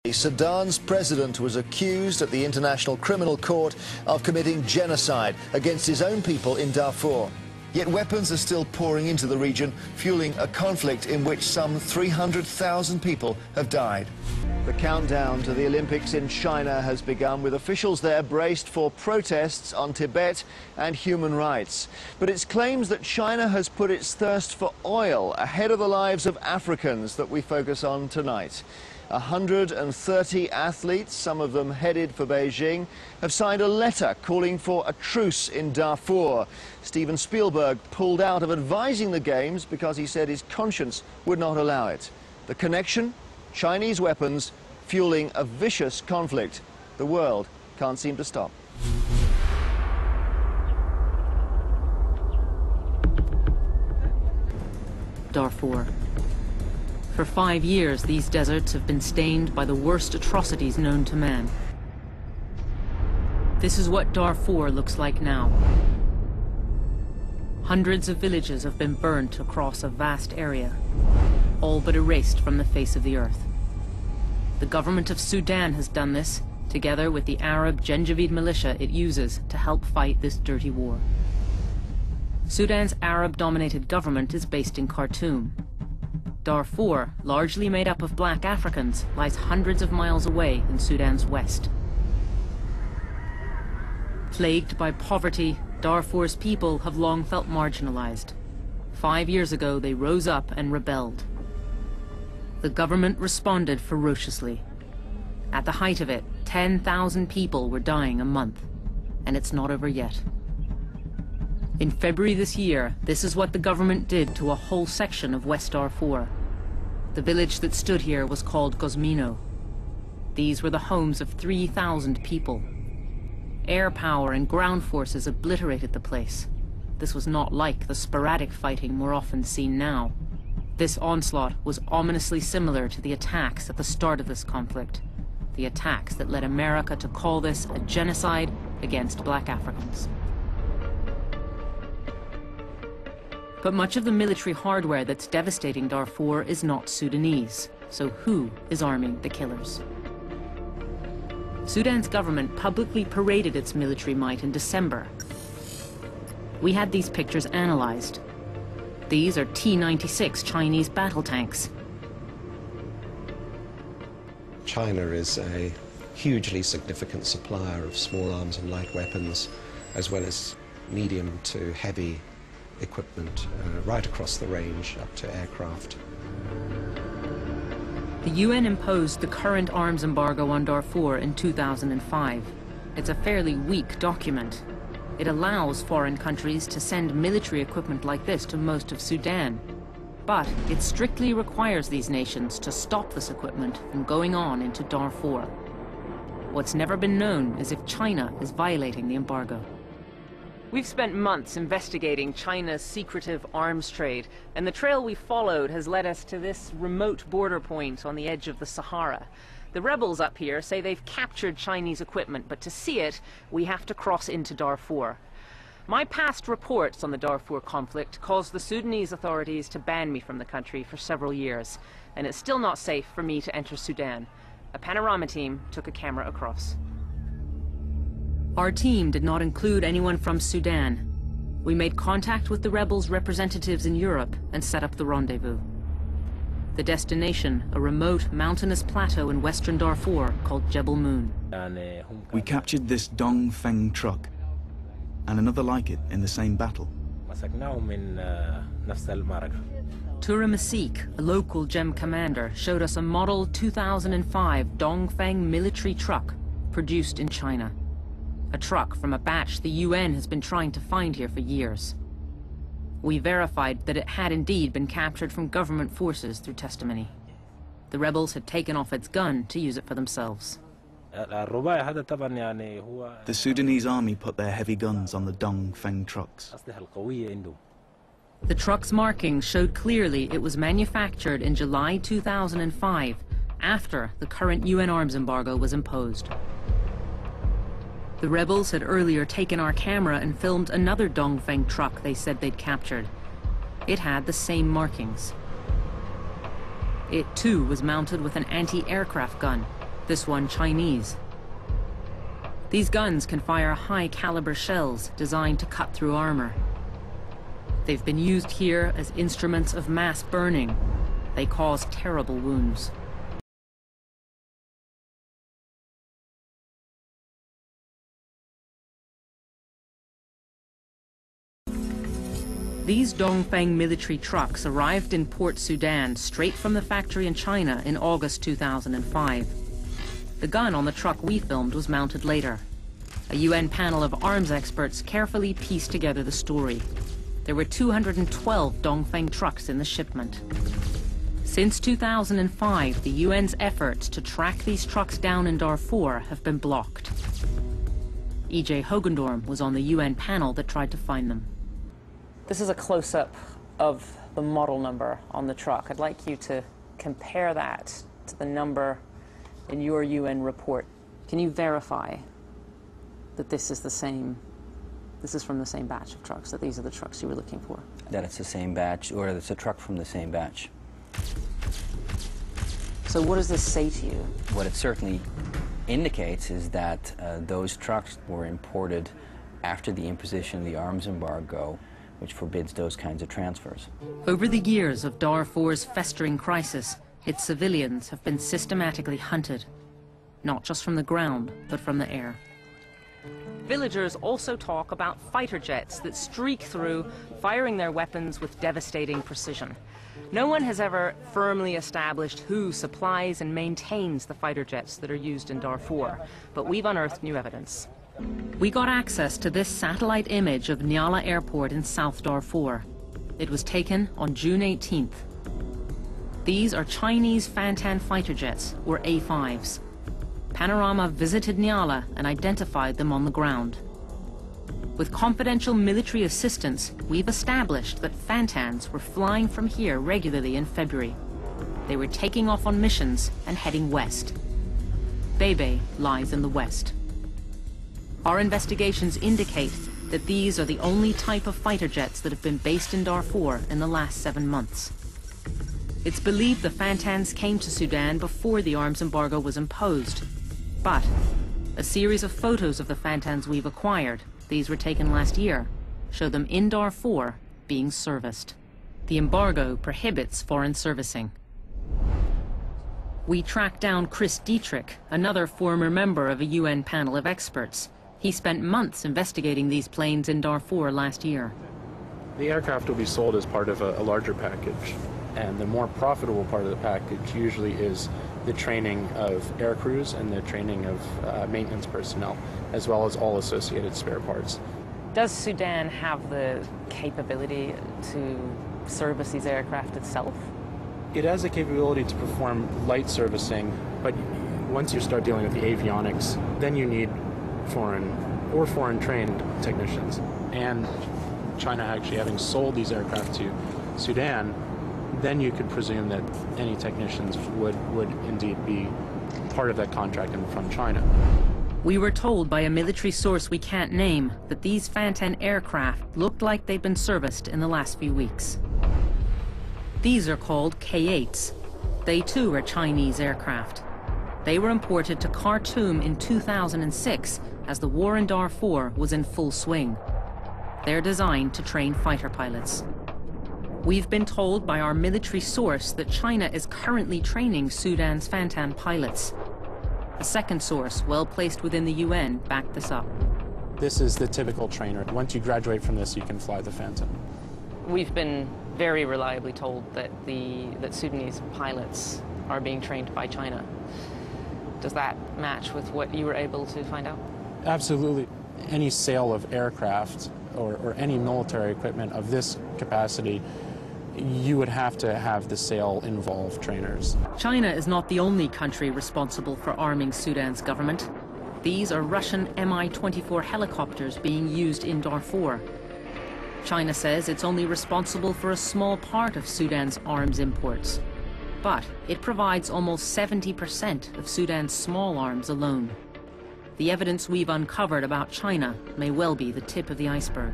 Sudan's president was accused at the International Criminal Court of committing genocide against his own people in Darfur. Yet weapons are still pouring into the region, fueling a conflict in which some 300,000 people have died. The countdown to the Olympics in China has begun, with officials there braced for protests on Tibet and human rights. But it's claims that China has put its thirst for oil ahead of the lives of Africans that we focus on tonight. 130 athletes, some of them headed for Beijing, have signed a letter calling for a truce in Darfur. Steven Spielberg pulled out of advising the Games because he said his conscience would not allow it. The connection? Chinese weapons fueling a vicious conflict the world can't seem to stop. Darfur. For 5 years, these deserts have been stained by the worst atrocities known to man. This is what Darfur looks like now. Hundreds of villages have been burnt across a vast area, all but erased from the face of the earth. The government of Sudan has done this, together with the Arab Janjaweed militia it uses to help fight this dirty war. Sudan's Arab-dominated government is based in Khartoum. Darfur, largely made up of black Africans, lies hundreds of miles away in Sudan's west. Plagued by poverty, Darfur's people have long felt marginalized. 5 years ago, they rose up and rebelled. The government responded ferociously. At the height of it, 10,000 people were dying a month, and it's not over yet. In February this year, this is what the government did to a whole section of West Darfur. The village that stood here was called Gosmino. These were the homes of 3,000 people. Air power and ground forces obliterated the place. This was not like the sporadic fighting more often seen now. This onslaught was ominously similar to the attacks at the start of this conflict. The attacks that led America to call this a genocide against black Africans. But much of the military hardware that's devastating Darfur is not Sudanese. So who is arming the killers? Sudan's government publicly paraded its military might in December. We had these pictures analyzed. These are T-96 Chinese battle tanks. China is a hugely significant supplier of small arms and light weapons, as well as medium to heavy equipment right across the range up to aircraft. The UN imposed the current arms embargo on Darfur in 2005. It's a fairly weak document. It allows foreign countries to send military equipment like this to most of Sudan. But it strictly requires these nations to stop this equipment from going on into Darfur. What's never been known is if China is violating the embargo. We've spent months investigating China's secretive arms trade, and the trail we followed has led us to this remote border point on the edge of the Sahara. The rebels up here say they've captured Chinese equipment, but to see it, we have to cross into Darfur. My past reports on the Darfur conflict caused the Sudanese authorities to ban me from the country for several years, and it's still not safe for me to enter Sudan. A panorama team took a camera across. Our team did not include anyone from Sudan. We made contact with the rebels' representatives in Europe and set up the rendezvous. The destination, a remote mountainous plateau in western Darfur called Jebel Moon. We captured this Dongfeng truck and another like it in the same battle. Tura Masik, a local GEM commander, showed us a model 2005 Dongfeng military truck produced in China. A truck from a batch the UN has been trying to find here for years. We verified that it had indeed been captured from government forces through testimony. The rebels had taken off its gun to use it for themselves. The Sudanese army put their heavy guns on the Dongfeng trucks. The truck's markings showed clearly it was manufactured in July 2005, after the current UN arms embargo was imposed. The rebels had earlier taken our camera and filmed another Dongfeng truck they said they'd captured. It had the same markings. It too was mounted with an anti-aircraft gun, this one Chinese. These guns can fire high-caliber shells designed to cut through armor. They've been used here as instruments of mass burning. They cause terrible wounds. These Dongfeng military trucks arrived in Port Sudan straight from the factory in China in August 2005. The gun on the truck we filmed was mounted later. A UN panel of arms experts carefully pieced together the story. There were 212 Dongfeng trucks in the shipment. Since 2005, the UN's efforts to track these trucks down in Darfur have been blocked. E.J. Hogendorm was on the UN panel that tried to find them. This is a close-up of the model number on the truck. I'd like you to compare that to the number in your UN report. Can you verify that this is the same, this is from the same batch of trucks, that these are the trucks you were looking for? That it's the same batch, or it's a truck from the same batch. So what does this say to you? What it certainly indicates is that those trucks were imported after the imposition of the arms embargo, which forbids those kinds of transfers. Over the years of Darfur's festering crisis, its civilians have been systematically hunted, not just from the ground, but from the air. Villagers also talk about fighter jets that streak through, firing their weapons with devastating precision. No one has ever firmly established who supplies and maintains the fighter jets that are used in Darfur, but we've unearthed new evidence. We got access to this satellite image of Nyala Airport in South Darfur. It was taken on June 18th. These are Chinese Fantan fighter jets, or A-5s. Panorama visited Nyala and identified them on the ground. With confidential military assistance, we've established that Fantans were flying from here regularly in February. They were taking off on missions and heading west. Bebe lies in the west. Our investigations indicate that these are the only type of fighter jets that have been based in Darfur in the last 7 months. It's believed the Fantans came to Sudan before the arms embargo was imposed. But a series of photos of the Fantans we've acquired, these were taken last year, show them in Darfur being serviced. The embargo prohibits foreign servicing. We tracked down Chris Dietrich, another former member of a UN panel of experts. He spent months investigating these planes in Darfur last year. The aircraft will be sold as part of a larger package, and the more profitable part of the package usually is the training of air crews and the training of maintenance personnel, as well as all associated spare parts. Does Sudan have the capability to service these aircraft itself? It has the capability to perform light servicing, but once you start dealing with the avionics, then you need foreign trained technicians. And China actually having sold these aircraft to Sudan, then you could presume that any technicians would indeed be part of that contract and from China. We were told by a military source we can't name that these Fantan aircraft looked like they'd been serviced in the last few weeks. These are called K-8s. They too are Chinese aircraft. They were imported to Khartoum in 2006 as the war in Darfur was in full swing. They're designed to train fighter pilots. We've been told by our military source that China is currently training Sudan's Fantan pilots. A second source, well placed within the UN, backed this up. This is the typical trainer. Once you graduate from this, you can fly the Fantan. We've been very reliably told that Sudanese pilots are being trained by China. Does that match with what you were able to find out? Absolutely. Any sale of aircraft or any military equipment of this capacity, you would have to have the sale involve trainers. China is not the only country responsible for arming Sudan's government. These are Russian Mi-24 helicopters being used in Darfur. China says it's only responsible for a small part of Sudan's arms imports. But it provides almost 70% of Sudan's small arms alone. The evidence we've uncovered about China may well be the tip of the iceberg.